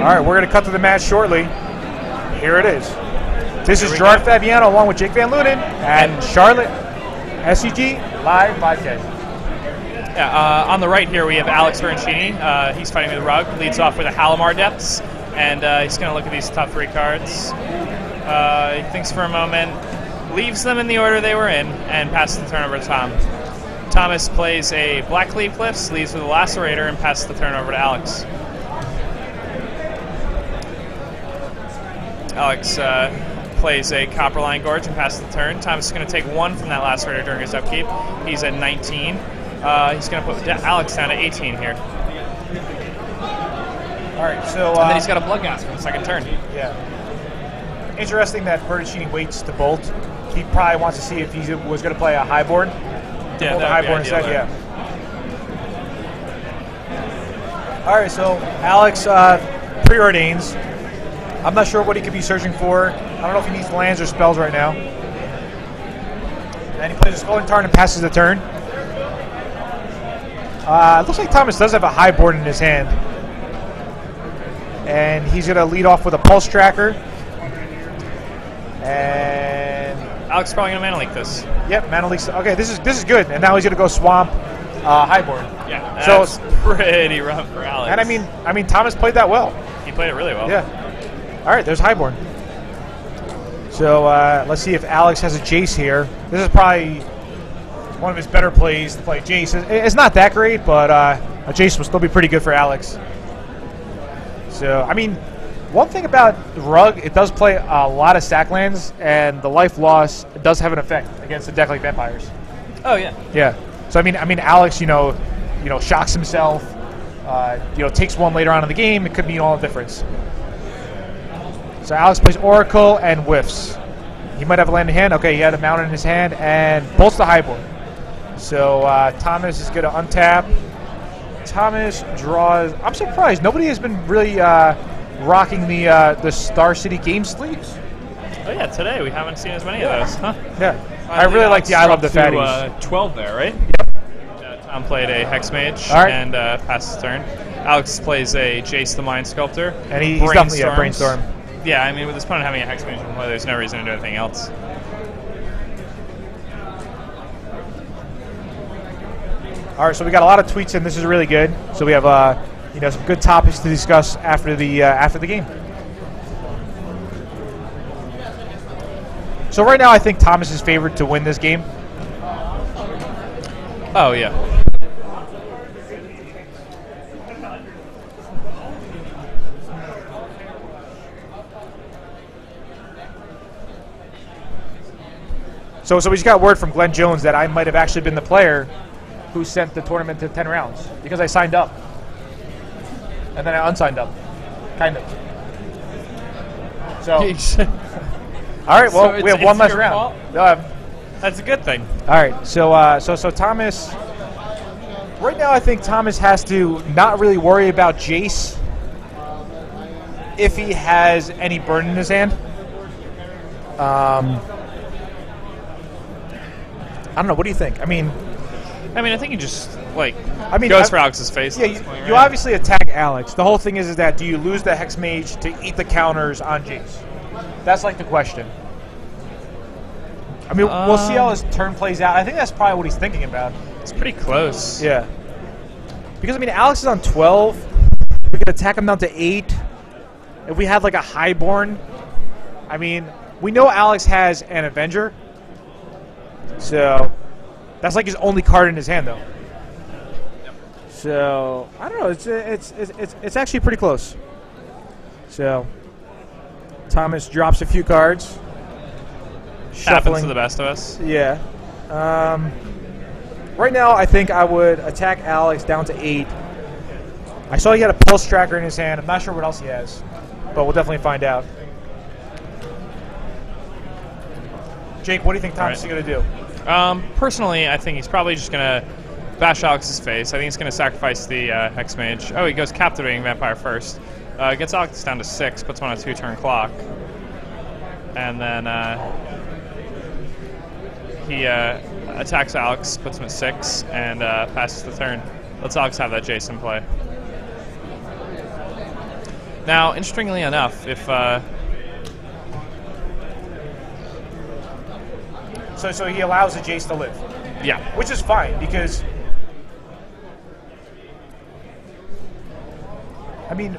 right, we're going to cut to the match shortly. Here it is. This is Gerard Fabiano along with Jake Van Lunen and Charlotte SCG live podcast. Yeah, on the right here we have Alex Bertoncini. He's fighting with Rug. Leads off with a Halimar Depths, and he's going to look at these top 3 cards. He thinks for a moment, leaves them in the order they were in, and passes the turn over to Tom. Thomas plays a Black Cleave Cliffs, leads with a Lacerator, and passes the turn over to Alex. Alex plays a Copperline Gorge and passes the turn. Thomas is going to take 1 from that Lacerator during his upkeep. He's at 19. He's going to put Alex down to 18 here. All right, so... and then he's got a Bloodghast for the second turn. Yeah. Interesting that Bertoncini waits to bolt. He probably wants to see if he was going to play a highboard. Yeah, the highboard instead, yeah. All right, so Alex preordains. I'm not sure what he could be searching for. I don't know if he needs lands or spells right now. And he plays a Scalding Tarn and passes the turn. It looks like Thomas does have a highboard in his hand. And he's going to lead off with a Pulse Tracker. And Alex is probably going to Mana Leak this. Yep, Mana Leak. Okay, this is good. And now he's going to go Swamp highboard. Yeah, that's pretty rough for Alex. And I mean, Thomas played that well. He played it really well. Yeah. All right, there's highboard. So let's see if Alex has a Jace here. This is probably one of his better plays to play Jace. It's not that great, but a Jace will still be pretty good for Alex. So, I mean, one thing about Rug, it does play a lot of stack lands, and the life loss does have an effect against a deck like Vampires. Oh, yeah. Yeah. So, I mean, Alex, shocks himself, takes 1 later on in the game. It could mean all the difference. So Alex plays Oracle and whiffs. He might have a land in hand. Okay, he had a mountain in his hand and bolts the highboard. So Thomas is going to untap. Thomas draws. I'm surprised. Nobody has been really rocking the Star City game sleeves. Oh, yeah, today we haven't seen as many of those, huh? Yeah. I really like the I Love the Fatties. 12 there, right? Yep. Tom played a Hex Mage and passed his turn. Alex plays a Jace the Mind Sculptor. And he's definitely a Brainstorm. Yeah, I mean, with his opponent having a Hex Mage, there's no reason to do anything else. All right, so we got a lot of tweets, and this is really good. So we have some good topics to discuss after the game. So right now, I think Thomas is favored to win this game. Oh yeah. So we just got word from Glenn Jones that I might have actually been the player who sent the tournament to 10 rounds because I signed up. And then I unsigned up. Kind of. So. All right, well, we have one less round. That's a good thing. All right, so Thomas. Right now, I think Thomas has to not really worry about Jace if he has any burn in his hand. I don't know. What do you think? I mean, I think he just goes for Alex's face. Yeah, you obviously attack Alex. The whole thing is that do you lose the Hex Mage to eat the counters on Jace? That's like the question. I mean, we'll see how his turn plays out. I think that's probably what he's thinking about. It's pretty close. Yeah. Because Alex is on 12. We could attack him down to 8. If we had like a Highborn, we know Alex has an Avenger. So that's like his only card in his hand, though. Yep. So I don't know. It's actually pretty close. So Thomas drops a few cards. Happens to the best of us. Yeah. Right now, I think I would attack Alex down to 8. I saw he had a Pulse Tracker in his hand. I'm not sure what else he has, but we'll definitely find out. Jake, what do you think Thomas is going to do? Personally, I think he's probably just going to bash Alex's face. I think he's going to sacrifice the Hex Mage. Oh, he goes Captivating Vampire first. Gets Alex down to 6, puts him on a 2-turn clock. And then he attacks Alex, puts him at 6, and passes the turn. Lets Alex have that Jason play. Now, interestingly enough, if so he allows the Jace to live, yeah, which is fine because I mean,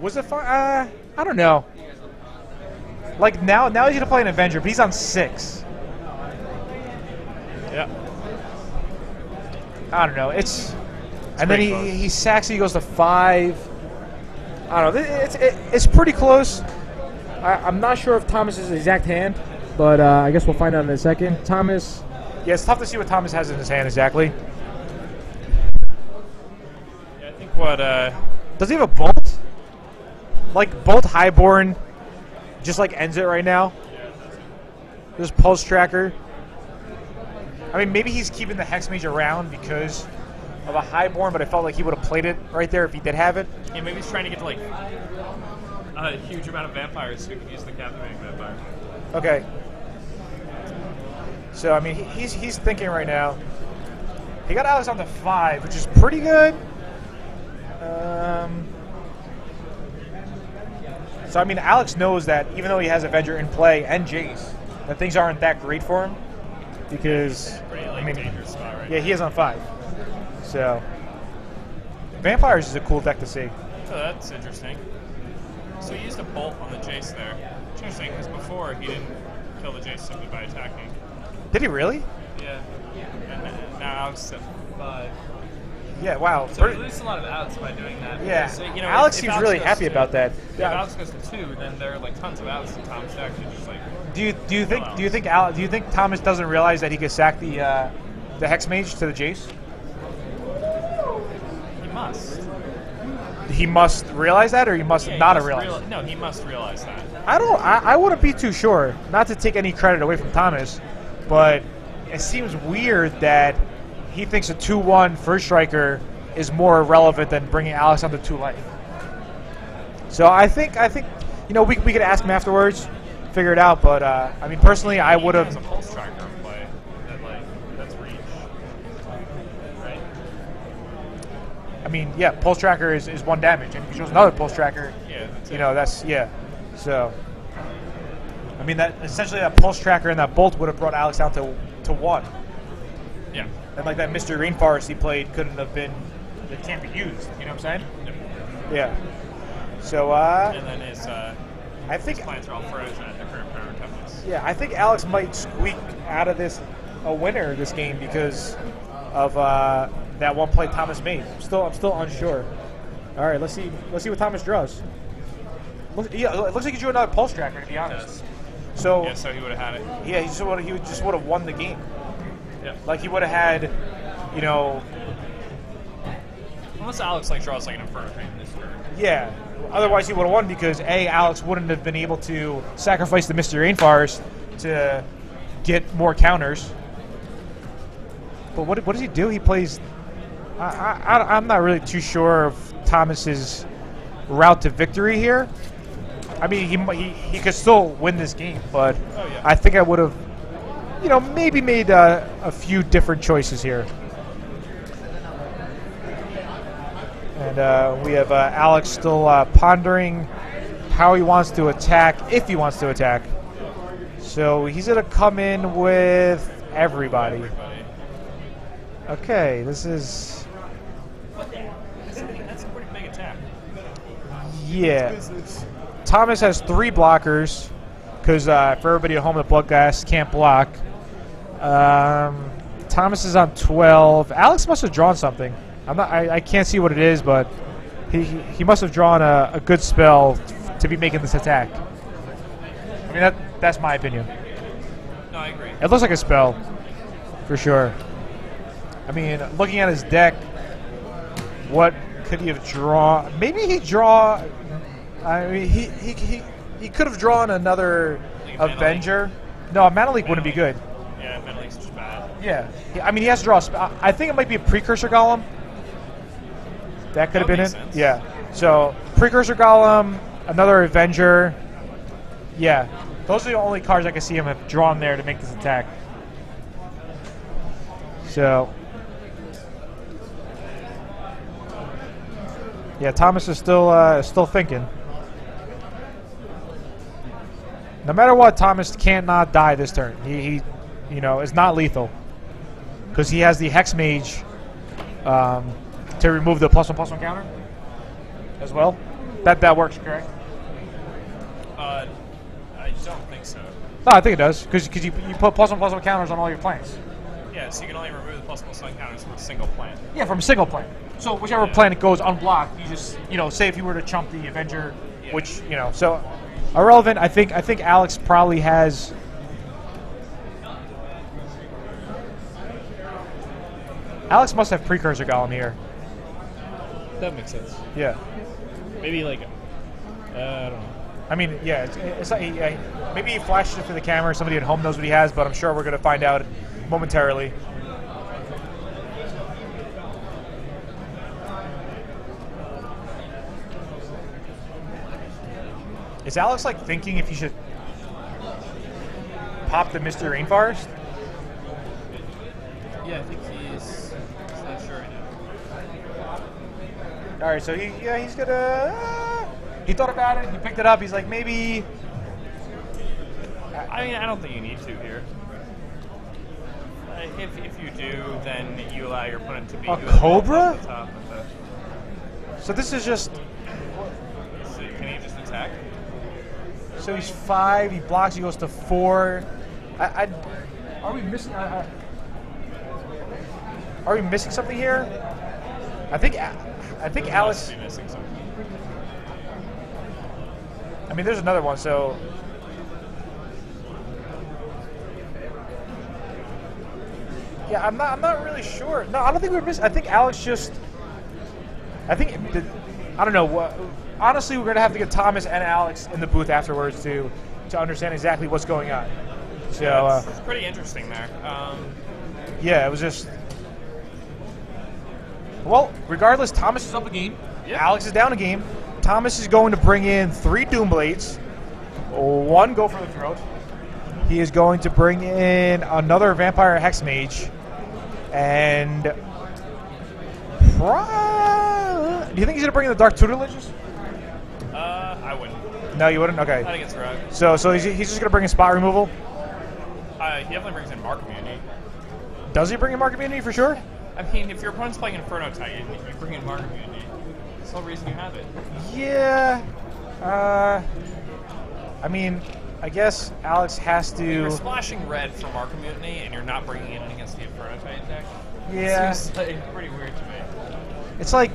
was it fun? I don't know. Like now he's gonna play an Avenger, but he's on 6. yeah, I don't know. And then he sacks. He goes to 5. I don't know. It's pretty close. I'm not sure if Thomas is his exact hand, but I guess we'll find out in a second. Thomas. Yeah, it's tough to see what Thomas has in his hand exactly. yeah. I think what Does he have a bolt? Like bolt highborn, just like ends it right now. There's pulse tracker. I mean, maybe he's keeping the Hex Mage around because of a highborn, but I felt like he would have played it right there if he did have it. yeah, maybe he's trying to get to like a huge amount of vampires who can use the captivating vampire. Okay. So I mean, he's thinking right now. He got Alex on the 5, which is pretty good. So I mean, Alex knows that even though he has Avenger in play and Jace, that things aren't that great for him because Pretty like I mean, dangerous spot right yeah, he is on 5. So Vampires is a cool deck to see. Oh, that's interesting. So he used a bolt on the Jace there. Interesting, because before he didn't kill the Jace simply by attacking. Did he really? Yeah. And now Alex is at 5. Yeah. Wow. So he loses a lot of outs by doing that. Yeah. Because, you know, Alex if seems Alex really goes happy to- about that. If Yeah. Alex goes to 2, then there are like tons of outs, and Tom's actually just like. Do you think Thomas doesn't realize that he could sack the Hex Mage to the Jace? He must. He must realize that, or he must not have realized. No, he must realize that. I wouldn't be too sure. Not to take any credit away from Thomas, but it seems weird that he thinks a 2/1 first striker is more relevant than bringing Alex onto 2 life. So I think you know we could ask him afterwards, figure it out. But I mean personally, I would He has have. a pulse tracker in play that's reach. Right. I mean, yeah, pulse tracker is 1 damage, and if he shows another pulse tracker, Yeah. That's you know that's yeah. So I mean that essentially that pulse tracker and that bolt would have brought Alex down to 1. Yeah. And like that Mystery Rainforest he played couldn't have been, it can't be used. You know what I'm saying? Yep. Yeah. So And then his I think plants are all frozen at their current power toughness. yeah, I think Alex might squeak out of this a winner this game because of that one play Thomas made. I'm still unsure. All right, let's see what Thomas draws. It looks like he drew another pulse tracker to be honest. So Yeah, so he would have had it. yeah, he just would have won the game. Yeah. Like he would have had, you know, Unless Alex like draws like an Inferno Train this turn. yeah. Otherwise, he would have won because Alex wouldn't have been able to sacrifice the Mystery Rainforest to get more counters. But what does he do? He plays. I'm not really too sure of Thomas's route to victory here. I mean, he could still win this game, but Oh, yeah. I think I would have, you know, maybe made a few different choices here. And we have Alex still pondering how he wants to attack, if he wants to attack. So he's going to come in with everybody. Okay, this is... That's a pretty big attack. Yeah. Thomas has 3 blockers, because for everybody at home, the Bloodghast can't block. Thomas is on 12. Alex must have drawn something. I can't see what it is, but he must have drawn a good spell to be making this attack. I mean that's my opinion. No, I agree. It looks like a spell, for sure. I mean, looking at his deck, what could he have drawn? Maybe he draw. I mean, he could have drawn another Like Avenger. No, Mana Leak wouldn't be good. Yeah, Mana Leak's just bad. Yeah, I mean he has to draw. I think it might be a Precursor Golem. That could have been it. makes sense. Yeah. So Precursor Golem, another Avenger. Yeah, those are the only cards I can see him have drawn there to make this attack. So yeah, Thomas is still thinking. No matter what, Thomas can't not die this turn. He you know, is not lethal because he has the Hex Mage to remove the +1/+1 counter as well. That works, correct? I don't think so. No, I think it does because you put +1/+1 counters on all your plants. Yeah, so you can only remove the +1/+1 counters from a single plant. Yeah, from a single plant. So whichever planet goes unblocked, you just, you know, say if you were to chump the Avenger, which, you know, so irrelevant. I think Alex probably has. Alex must have precursor golem here. That makes sense. Yeah. Maybe like, I don't know. I mean, yeah, it's like, maybe he flashes it to the camera. Somebody at home knows what he has, but I'm sure we're going to find out momentarily. Is Alex like thinking if he should pop the Mystery Rainforest? Yeah, I think he's not sure right now. All right, so he's gonna. He thought about it. He picked it up. He's like, maybe. I mean, I don't think you need to here. If you do, then you allow your opponent to be A Cobra? off the top of the, So this is just. so can he just attack? So he's 5. He blocks. He goes to 4. Are we missing? Are we missing something here? I think Alex. Must be missing something. I mean, there's another one. So. Yeah, I'm not really sure. No, I don't think we're missing. I think Alex just. I don't know. Honestly, we're gonna have to get Thomas and Alex in the booth afterwards to understand exactly what's going on. So Yeah, it's pretty interesting there. yeah, it was just. Well, regardless, Thomas is up a game. Yeah. Alex is down a game. Thomas is going to bring in 3 Doomblades, 1 Go for the Throat. He is going to bring in another Vampire Hex Mage, and do you think he's going to bring in the Dark Tutelage? I wouldn't. No, you wouldn't? Okay. I think it's rogue. So he's just going to bring in Spot Removal? He definitely brings in Mark Immunity. Does he bring in Mark Immunity for sure? I mean, if your opponent's playing Inferno Titan, you bring in Mark Immunity. That's the whole reason you have it. Yeah. I mean, I guess Alex has to. You're splashing red for Mark Immunity, and you're not bringing it in against the Inferno Titan deck. Yeah. Seems like pretty weird to me. It's like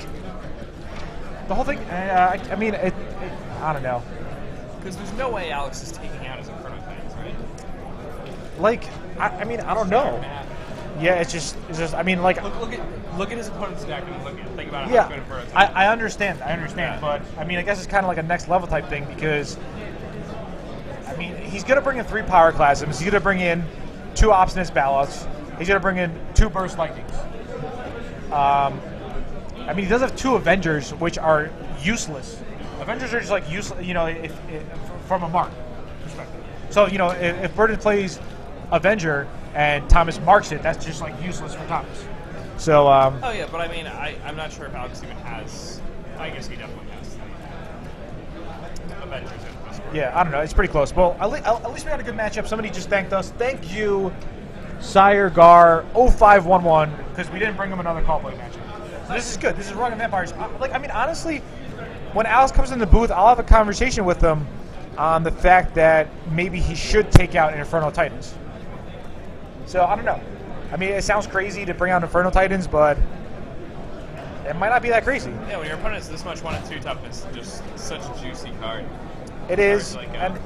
the whole thing. I mean, I don't know. Because there's no way Alex is taking out his Inferno Titans, right? Like, I mean, I don't know. Yeah, it's just. I mean, like. Look at his opponent's deck and think about Yeah, how good Inferno Titans. I understand. But I mean, I guess it's kind of like a next level type thing because. I mean, he's gonna bring in 3 Power Plasms. He's gonna bring in 2 Obstinate Ballots. He's gonna bring in 2 Burst Lightnings. I mean, he does have 2 Avengers, which are useless. Avengers are just like useless, you know, if from a mark perspective. So, you know, if Burden plays Avenger and Thomas marks it, that's just like useless for Thomas. So. Oh yeah, but I mean, I'm not sure if Alex even has. I guess he definitely has Avengers in this one. Yeah, I don't know. It's pretty close. Well, at least we had a good matchup. Somebody just thanked us. Thank you, Sire Gar 0511, because we didn't bring him another call play matchup. So this is good. This is Rugged Vampires. I mean, honestly, when Alex comes in the booth, I'll have a conversation with him on the fact that maybe he should take out Inferno Titans. So I don't know. I mean, it sounds crazy to bring out Inferno Titans, but it might not be that crazy. Yeah, when your opponent is this much 1 and 2 toughness, just such a juicy card. It is, Like, and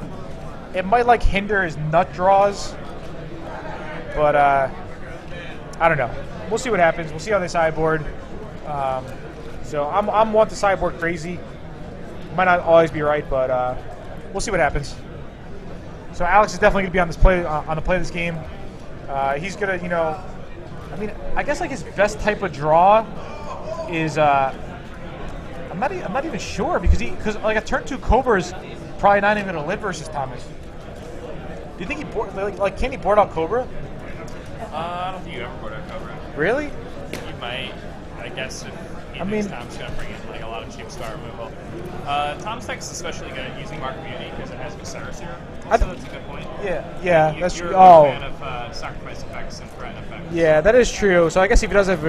it might like hinder his nut draws, but I don't know. We'll see what happens. We'll see how they sideboard. So I'm one to sideboard crazy. Might not always be right, but we'll see what happens. So Alex is definitely gonna be on this play on the play of this game. He's gonna, you know, I mean, I guess like his best type of draw is I'm not even sure because like a turn 2 Cobra is probably not even gonna live versus Thomas. Do you think he can he board out Cobra? I don't think you ever board out Cobra. Really? You might, I guess, if he thinks Tom's going to bring in like a lot of cheap star removal. Tom's deck is especially good at using Mark Community because it has Viscera Serum. Also, that's a good point. Yeah, that's true. You're a fan of sacrifice effects and threat effects. Yeah, that is true. So I guess if he does have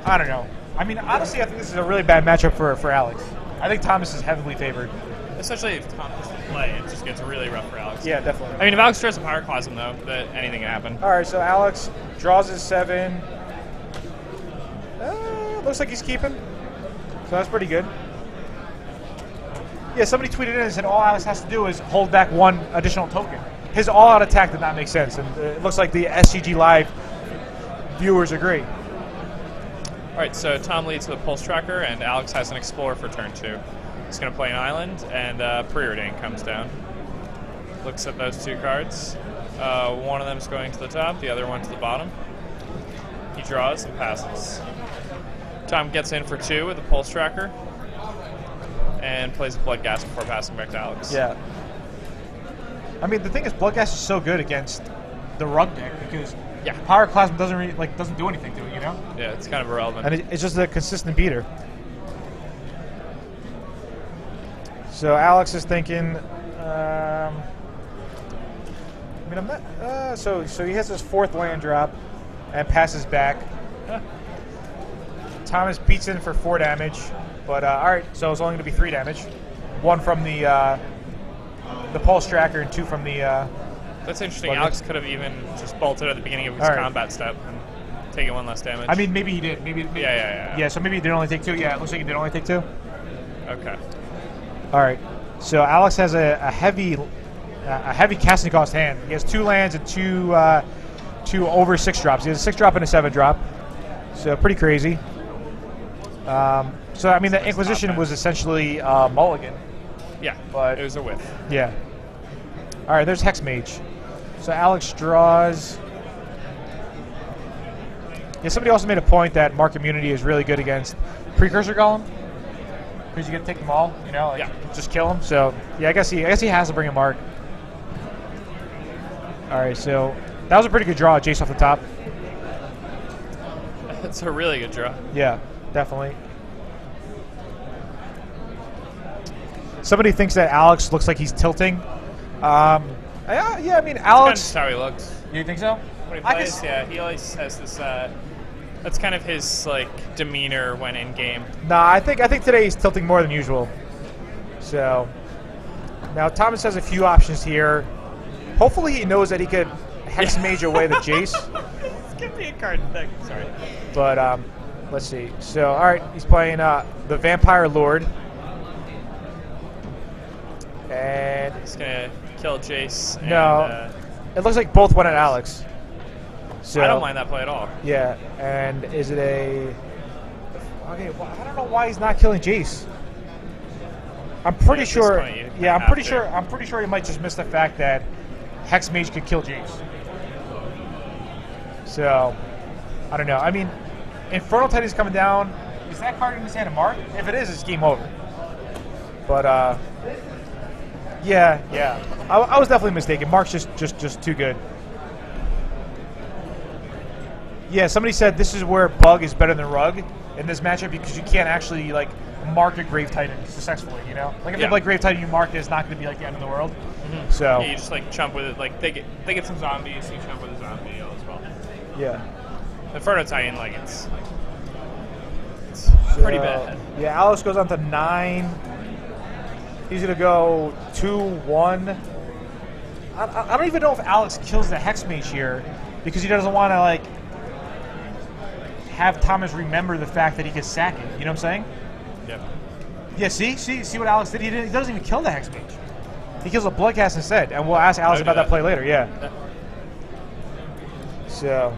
I don't know. I mean, honestly, I think this is a really bad matchup for Alex. I think Thomas is heavily favored. Especially if Thomas doesn't play, it just gets really rough for Alex. Yeah, definitely. I mean, if Alex draws a Pyroclasm, though, that anything can happen. All right, so Alex draws his 7. Looks like he's keeping. So that's pretty good. Yeah, somebody tweeted in and said all Alex has to do is hold back 1 additional token. His all-out attack did not make sense, and it looks like the SCG Live viewers agree. All right, so Tom leads with a Pulse Tracker, and Alex has an Explorer for turn 2. He's going to play an island, and Preordain comes down. Looks at those 2 cards. One of them is going to the top, the other one to the bottom. He draws and passes. Tom gets in for 2 with a Pulse Tracker, and plays a Bloodghast before passing back to Alex. Yeah. I mean, the thing is, Bloodghast is so good against the Rug deck because Pyroclasm doesn't really, doesn't do anything to it, you know? Yeah, it's kind of irrelevant. And it's just a consistent beater. So Alex is thinking. I mean, I'm not. So he has his 4th land drop and passes back. Thomas beats in for 4 damage, but all right. So it's only going to be 3 damage. 1 from the Pulse Tracker and 2 from the. That's interesting. Alex could have even just bolted at the beginning of his combat step and taken 1 less damage. I mean, maybe he did. Maybe. Yeah. So maybe he did only take 2. Yeah, it looks like he did only take 2. Okay. All right. So Alex has a heavy casting cost hand. He has 2 lands and 2 over 6 drops. He has a 6 drop and a 7 drop. So pretty crazy. So I mean, the Inquisition was essentially mulligan. Yeah, but it was a whiff. Yeah. All right. There's Hex Mage. So Alex draws. Yeah. Somebody also made a point that Mark Immunity is really good against Precursor Golem. Because you get to take them all, you know, just kill them. So yeah, I guess he has to bring a Mark. All right, so that was a pretty good draw, Jace off the top. That's a really good draw. Yeah, definitely. Somebody thinks that Alex looks like he's tilting. Yeah, I mean Alex. That's kind of how he looks. You think so? When he plays, he always has this. That's kind of his demeanor when in game. Nah, I think today he's tilting more than usual. So now Thomas has a few options here. Hopefully he knows that he could Hex Mage away the Jace. This could be a card deck. Sorry. But let's see. So all right, he's playing the Vampire Lord, and he's gonna kill Jace. No, it looks like both went at Alex. So, I don't mind that play at all. Yeah, and is it a... Okay, well, I don't know why he's not killing Jace. I'm pretty sure... Yeah, I'm pretty sure he might just miss the fact that Hex Mage could kill Jace. So, I don't know. I mean, Infernal Titan's coming down. Is that card in his hand a Mark? If it is, it's game over. But, yeah. I was definitely mistaken. Mark's just too good. Yeah, somebody said this is where Bug is better than Rug in this matchup because you can't actually mark a Grave Titan successfully. You know, if you have Grave Titan, you mark it. It's not going to be the end of the world. Mm-hmm. So you just chump with it. They get some zombies, so you chump with a zombie as well. Yeah, Inferno Titan it's pretty bad. Yeah, Alex goes on to 9. He's going to go 2-1. I don't even know if Alex kills the Hex Mage here because he doesn't want to have Thomas remember the fact that he could sack it. You know what I'm saying? Yep. Yeah, see what Alex did? He doesn't even kill the Hex Mage. He kills a Bloodcast instead, and we'll ask Alex about that play later, yeah. So,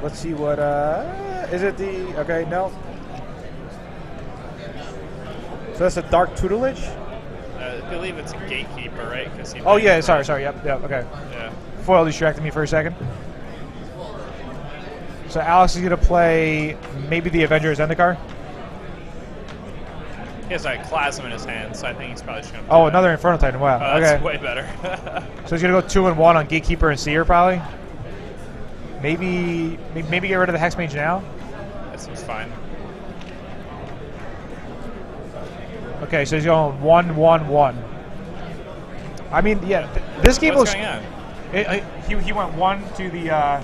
let's see what, is it the, okay, no. So that's a Dark Tutelage? I believe it's a Gatekeeper, right? Oh, yeah, sorry, yep, okay. Yeah. Foil distracted me for a second. So Alex is going to play maybe the Avenger Zendikar. He has Clasm in his hand, so I think he's probably just going to play that. Another Inferno Titan, wow. That's way better. So he's going to go 2-1 on Gatekeeper and Seer, probably? Maybe get rid of the Hex Mage now. That seems fine. Okay, so he's going 1-1-1. I mean, yeah, this game What's looks. going on? He went one to the.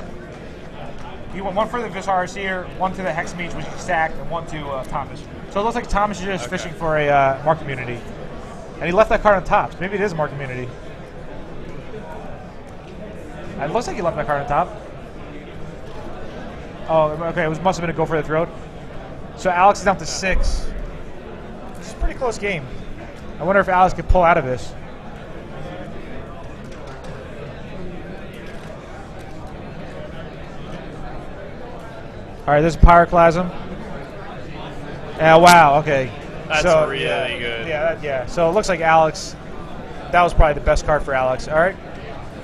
He went one for the Visar's here, one to the Hex Mage, which he stacked, and one to Thomas. So it looks like Thomas is just fishing for a Mark Immunity. And he left that card on top. So maybe it is a Mark Immunity. It looks like he left that card on top. Oh, okay. It must have been a go for the throat. So Alex is down to 6. This is a pretty close game. I wonder if Alex could pull out of this. All right, this is Pyroclasm. Yeah, wow, okay. That's so, really good. Yeah. So it looks like Alex, that was probably the best card for Alex. All right.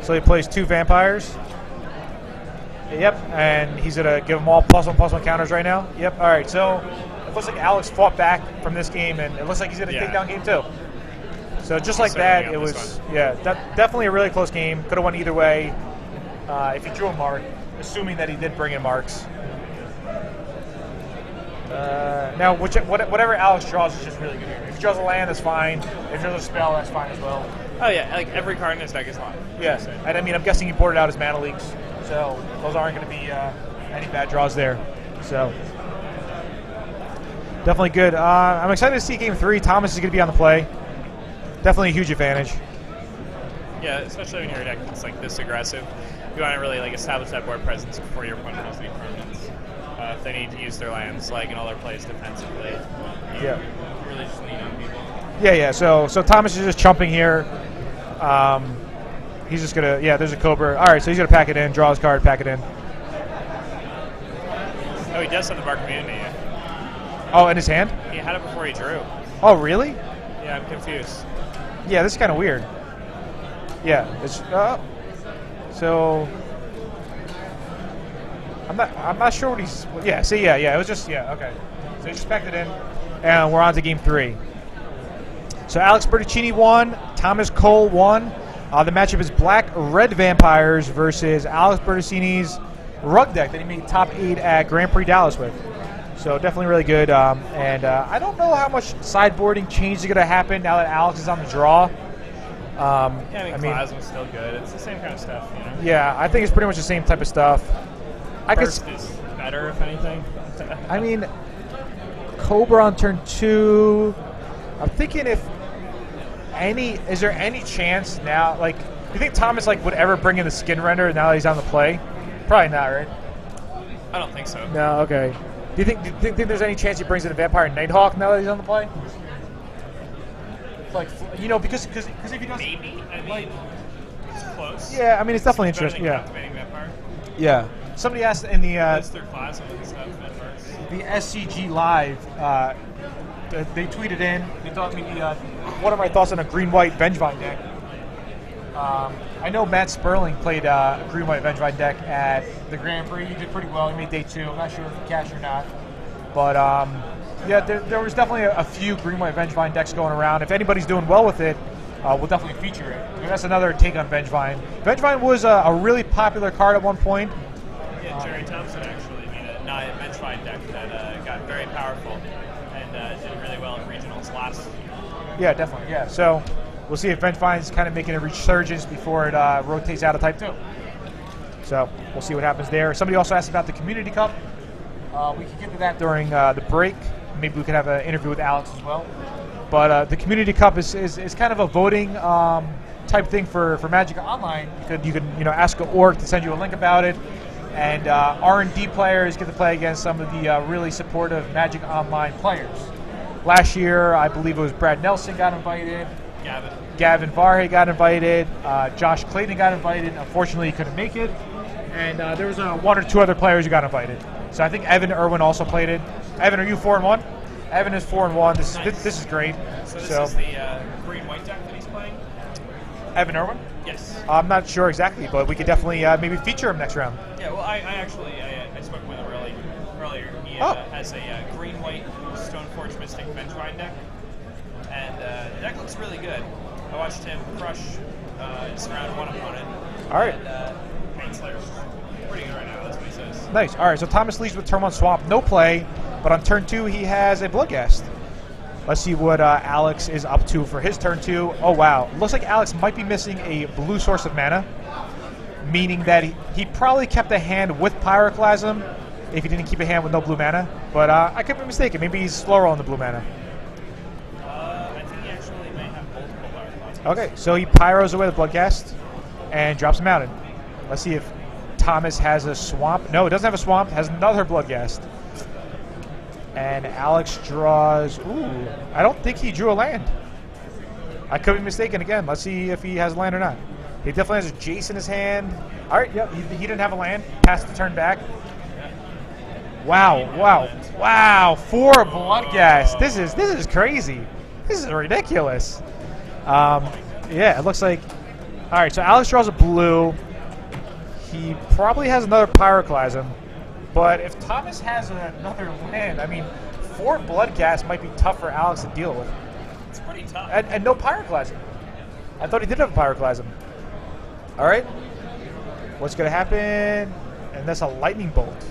So he plays 2 vampires. Yep, and he's going to give them all +1/+1 counters right now. Yep, all right. So it looks like Alex fought back from this game, and it looks like he's going to take down game 2. So just like that, it was, definitely a really close game. Could have went either way if he drew a mark, assuming that he did bring in marks. Now, whatever Alex draws is just really good here. If he draws a land, that's fine. If he draws a spell, that's fine as well. Oh yeah, like every card in this deck is fine. Yeah, and I mean, I'm guessing he boarded out his mana leaks, so those aren't going to be any bad draws there. So definitely good. I'm excited to see Game 3. Thomas is going to be on the play. Definitely a huge advantage. Yeah, especially when your deck is like this aggressive. You want to really like establish that board presence before your opponent has any permanents. If they need to use their lands, like in all their plays defensively, you really just lean on people. Yeah. So Thomas is just chumping here. He's just gonna. Yeah, there's a Cobra. All right, so he's gonna pack it in, draw his card, pack it in. Oh, he does have the Mark Immunity. Oh, in his hand? He had it before he drew. Oh, really? Yeah, I'm confused. Yeah, this is kind of weird. Yeah, it's so. I'm not sure what he's. Yeah, see, yeah. It was just okay. So he just packed it in, and we're on to Game 3. So Alex Bertoncini won, Thomas Cole won. The matchup is Black-Red Vampires versus Alex Bertoncini's Rug deck that he made top 8 at Grand Prix Dallas with. So definitely really good. And I don't know how much sideboarding change is going to happen now that Alex is on the draw. I mean, Plasma's still good. It's the same kind of stuff, you know? Yeah, I think it's pretty much the same type of stuff. Burst is better, if anything. I mean, Cobra on turn 2. I'm thinking is there any chance now, like, do you think Thomas would ever bring in the Skin Render now that he's on the play? Probably not, right? I don't think so. No, okay. Do you think there's any chance he brings in a Vampire Nighthawk now that he's on the play? Like, because if he does, maybe. I mean, it's close. Yeah, I mean, it's definitely interesting. Yeah. Vampire. Yeah. Somebody asked in the third class and stuff at first. The SCG Live, they tweeted in. They thought maybe what are my thoughts on a green-white Vengevine deck? I know Matt Sperling played a green-white Vengevine deck at the Grand Prix. He did pretty well. He made day 2. I'm not sure if he cashed or not, but yeah, there was definitely a few green-white Vengevine decks going around. If anybody's doing well with it, we'll definitely feature it. I mean, that's another take on Vengevine. Vengevine was a really popular card at one point. Yeah, Jerry Thompson actually made a Vengevine deck that got very powerful and did really well in regionals last. Yeah, definitely. Yeah, so we'll see if Vengevine's kind of making a resurgence before it rotates out of Type 2. So we'll see what happens there. Somebody also asked about the Community Cup. We can get to that during the break. Maybe we could have an interview with Alex as well. But the Community Cup is kind of a voting type thing for Magic Online. You could ask an org to send you a link about it, and R&D players get to play against some of the really supportive Magic Online players. Last year, I believe it was Brad Nelson got invited. Gavin Varhey got invited. Josh Clayton got invited. Unfortunately, he couldn't make it. And there was 1 or 2 other players who got invited. So I think Evan Irwin also played it. Evan, are you 4-1? Evan is 4-1. This is great. So this is the green-white deck that he's playing? Evan Irwin? Yes. I'm not sure exactly, but we could definitely maybe feature him next round. Yeah, well, I spoke with him earlier. He has a green-white Stoneforge Mystic Vengevine deck, and the deck looks really good. I watched him crush his round 1 opponent. All right. And Pain Slayers. Pretty good right now, that's what he says. Nice. All right, so Thomas leads with turn 1 Swamp, no play, but on turn 2 he has a Bloodghast. Let's see what Alex is up to for his turn 2. Oh, wow. Looks like Alex might be missing a blue source of mana, meaning that he probably kept a hand with Pyroclasm if he didn't keep a hand with no blue mana. But I could be mistaken. Maybe he's slower on the blue mana. I think he actually may have multiple Pyroclasms. Okay, so he Pyros away the Bloodghast and drops a Mountain. Let's see if Thomas has a Swamp. No, it doesn't have a Swamp. It has another Bloodghast. And Alex draws... Ooh, I don't think he drew a land. I could be mistaken again. Let's see if he has a land or not. He definitely has a Jace in his hand. All right, yeah, he didn't have a land. Passed the turn back. Wow, wow, wow! 4 Bloodghast. This is crazy. This is ridiculous. Yeah, it looks like... All right, so Alex draws a blue. He probably has another Pyroclasm. But if Thomas has another land, I mean, 4 Bloodghast might be tough for Alex to deal with. It's pretty tough. And no Pyroclasm. I thought he did have a Pyroclasm. All right. What's going to happen? And that's a Lightning Bolt.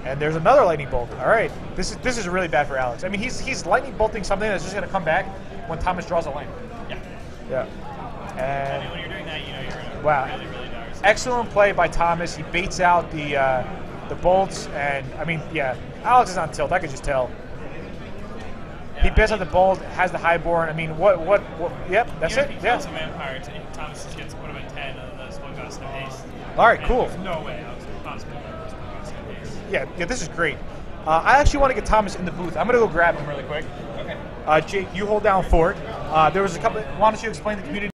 And there's another Lightning Bolt. All right. This is really bad for Alex. I mean, he's Lightning Bolting something that's just going to come back when Thomas draws a land. Yeah. Yeah. And I mean, when you're doing that, you know you're in a wow. really, really dire situation. Excellent play by Thomas. He baits out the bolts, and I mean, yeah, Alex is on tilt. I could just tell. Yeah, He baits out the bolt, has the Highborn. I mean, what? Yep, that's it. He Yeah. kills a vampire. Thomas just gets put him at 10, and this one goes to haste. All right, And cool. There's no way Alex would possibly win this one goes to haste. Yeah, this is great. I actually want to get Thomas in the booth. I'm gonna go grab him really quick. Okay. Jake, you hold down fort. There was a couple. Why don't you explain the community?